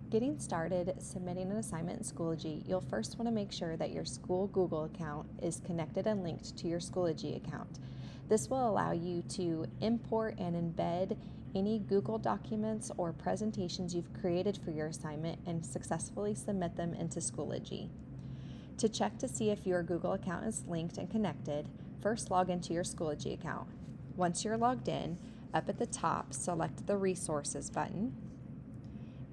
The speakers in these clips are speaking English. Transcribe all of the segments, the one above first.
Getting started submitting an assignment in Schoology, you'll first want to make sure that your school Google account is connected and linked to your Schoology account. This will allow you to import and embed any Google documents or presentations you've created for your assignment and successfully submit them into Schoology. To check to see if your Google account is linked and connected, first log into your Schoology account. Once you're logged in, up at the top, select the Resources button,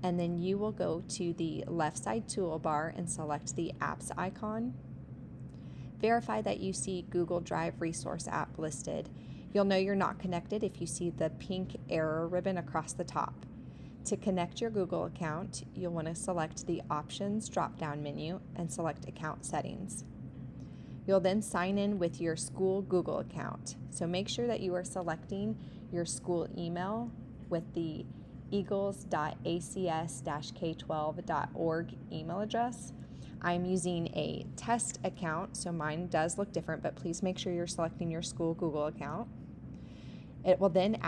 and then you will go to the left side toolbar and select the Apps icon. Verify that you see Google Drive Resource app listed. You'll know you're not connected if you see the pink arrow ribbon across the top. To connect your Google account, you'll want to select the Options drop-down menu and select Account Settings. You'll then sign in with your school Google account. So make sure that you are selecting your school email with the eagles.acs-k12.org email address. I'm using a test account, so mine does look different, but please make sure you're selecting your school Google account. It will then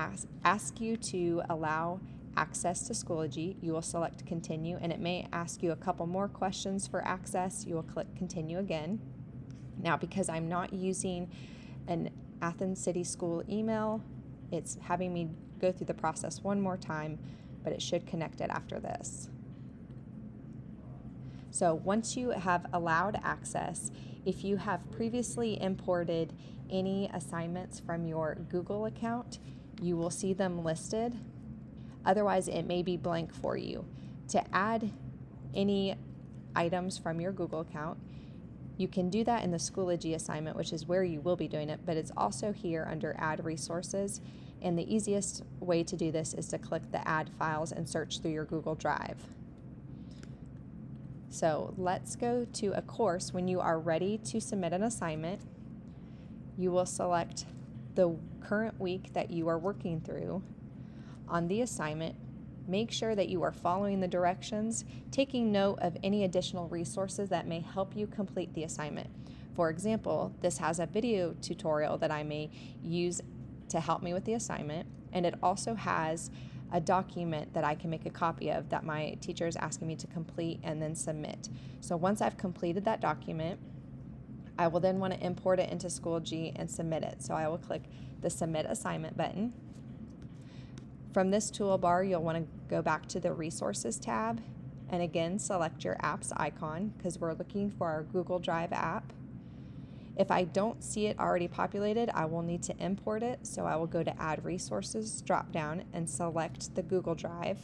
ask you to allow access to Schoology. You will select Continue, and it may ask you a couple more questions for access. You will click Continue again. Now, because I'm not using an Athens City School email, it's having me go through the process one more time, but it should connect it after this. So once you have allowed access, if you have previously imported any assignments from your Google account, you will see them listed. Otherwise, it may be blank for you. To add any items from your Google account, you can do that in the Schoology assignment, which is where you will be doing it, but it's also here under Add Resources. And the easiest way to do this is to click the Add Files and search through your Google Drive. So let's go to a course. When you are ready to submit an assignment, you will select the current week that you are working through. On the assignment, make sure that you are following the directions, taking note of any additional resources that may help you complete the assignment. For example, this has a video tutorial that I may use to help me with the assignment, and it also has a document that I can make a copy of that my teacher is asking me to complete and then submit. So once I've completed that document, I will then want to import it into Schoology and submit it. So I will click the Submit Assignment button. From this toolbar, you'll want to go back to the Resources tab and again select your Apps icon because we're looking for our Google Drive app. If I don't see it already populated, I will need to import it, so I will go to Add Resources drop-down and select the Google Drive.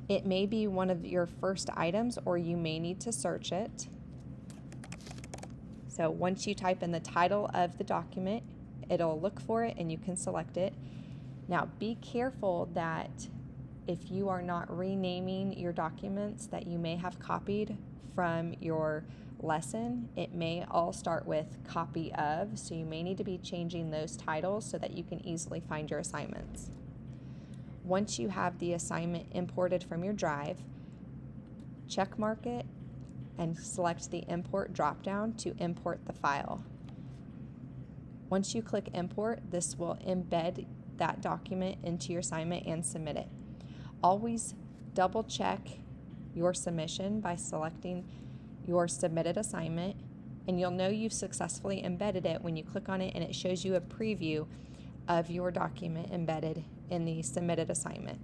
It may be one of your first items, or you may need to search it. So once you type in the title of the document, it'll look for it and you can select it. Now be careful that if you are not renaming your documents that you may have copied from your lesson, it may all start with copy of, so you may need to be changing those titles so that you can easily find your assignments. Once you have the assignment imported from your drive, check mark it and select the import drop-down to import the file. Once you click import, this will embed that document into your assignment and submit it. Always double check your submission by selecting your submitted assignment, and you'll know you've successfully embedded it when you click on it and it shows you a preview of your document embedded in the submitted assignment.